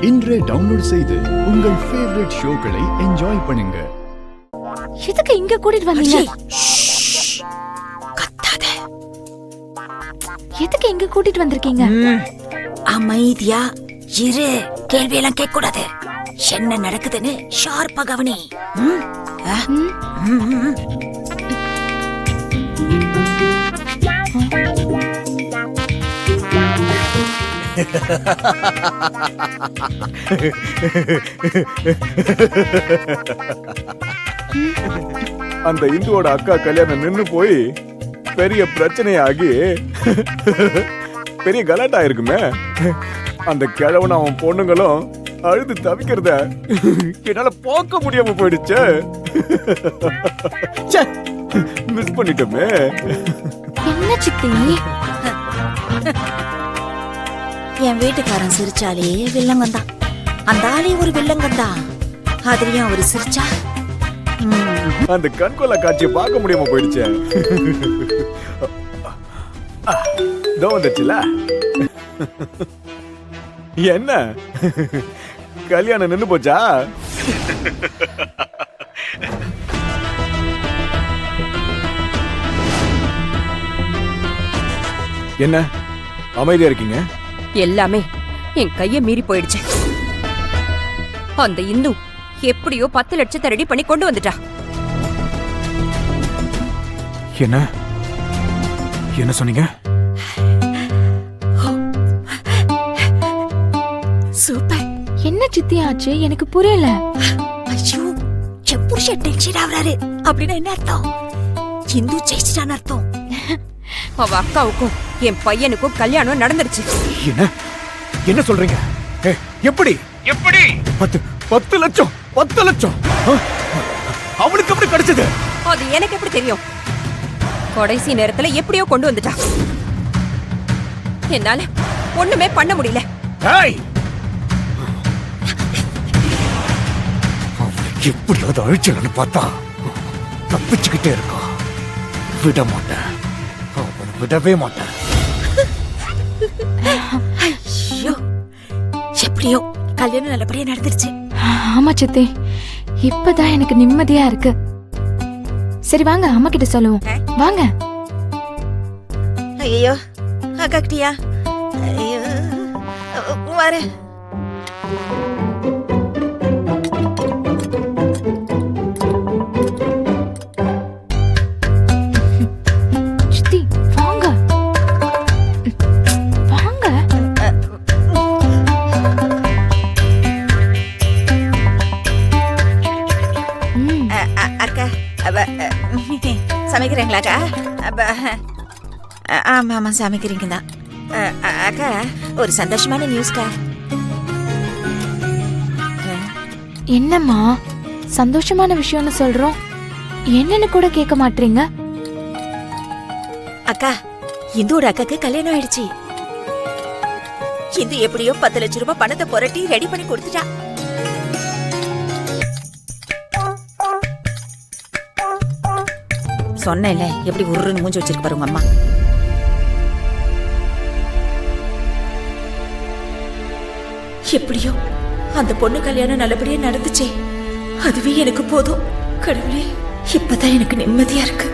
இன்றே டவுன்லோட் செய்து உங்கள் ஃபேவரட் ஷோக்களை என்ஜாய் பண்ணுங்க. எதுக்கு இங்க கூட்டிட்டு வந்தீங்க? கத்தாத. எதுக்கு இங்க கூட்டிட்டு வந்திருக்கீங்க? அமைதியா இரு. கேள்வி எல்லாம் கேட்க கூடாது. என்ன நடக்குதுன்னு ஷார்ப்பா கவனி. அந்த இந்துவோட அக்கா கல்யாணம் நின்னு போய் பெரிய பிரச்சனையாகி பெரிய கலாட்டா இருக்குமே. அந்த கிழவன் அவன் பொண்ணுங்களும் அழுது தவிக்கிறத என்னால பார்க்க முடியாம போயிடுச்சு. மிஸ் பண்ணிட்டோமே. என்ன சித்தி? என் வீட்டுக்காரன் சிரிச்சாலே வில்லங்கந்தான். அந்த ஆளே ஒரு வில்லங்கந்தான். அதுலயும் அவரு சிரிச்சா அந்த கண்கொள்ளா காட்சியை பார்க்க முடியாம போயிடுச்சு. இதோ வந்துச்சுல. என்ன கல்யாணம் நின்னு போச்சா? என்ன அமைதியா இருக்கீங்க? எல்லாமே என் கைய மீறி போயிடுச்சு. அந்த இந்து எப்படியோ 10 லட்சத்தை ரெடி பண்ணி கொண்டு வந்துட்டா. என்ன என்ன சொன்னீங்க? சூப்பர். என்ன சித்தி ஆச்சு? எனக்கு புரியல. ஐயோ, என் புருஷன் டென்ஷன் ஆகுறாரு. அப்படின்னா என்ன அர்த்தம்? இந்து ஜெயிச்சிட்டான்னு அர்த்தம். அவ அக்காவுக்கும் என் பையனுக்கும் கல்யாணம் நடந்துருச்சு. என்ன என்ன சொல்றீங்க? எப்படி எப்படி 10 லட்சம் 10 லட்சம் அவளுக்கு எப்படி கிடைச்சது? அது எனக்கு எப்படி தெரியும்? கடைசி நேரத்துல எப்படியோ கொண்டு வந்துட்டா. என்னால ஒண்ணுமே பண்ண முடியல. எப்படியாவது அழிச்சலன்னு பார்த்தா தப்பிச்சுக்கிட்டே இருக்கா. விட மாட்டேன், அவனை விடவே மாட்டேன். ஐயோ, எப்படியோ கல்யாணம் நல்லபடியா நடந்துருச்சு. ஆமா சித்தி, இப்பதான் எனக்கு நிம்மதியா இருக்கு. சரி வாங்க அம்மா கிட்ட சொல்லுவோம். வாங்க. ஐயோ அக்கா கிட்டியா? ஐயோ வர. சித்தி வாங்க வாங்க. அக்கா சமைக்கிறீங்களாக்கா? ஆமா ஆமா சமைக்கிறீங்க தான். அக்கா ஒரு சந்தோஷமான நியூஸ்க்கா. என்னம்மா சந்தோஷமான விஷயம்னு சொல்றோம், என்னன்னு கூட கேட்க மாட்டீங்க? அக்கா, இந்துவோட அக்காக்கு கல்யாணம் ஆயிடுச்சு. இந்து எப்படியோ 10 லட்சம் ரூபாய் பணத்தை புரட்டி ரெடி பண்ணி கொடுத்துட்டா. சொன்னேன்ல எப்படி உருன்னு மூஞ்சி வச்சிருக்கு பாருங்க அம்மா. எப்படியோ அந்த பொண்ணு கல்யாணம் நல்லபடியா நடந்துச்சே, அதுவே எனக்கு போதும். கடவுளே, இப்பதான் எனக்கு நிம்மதியா இருக்கு.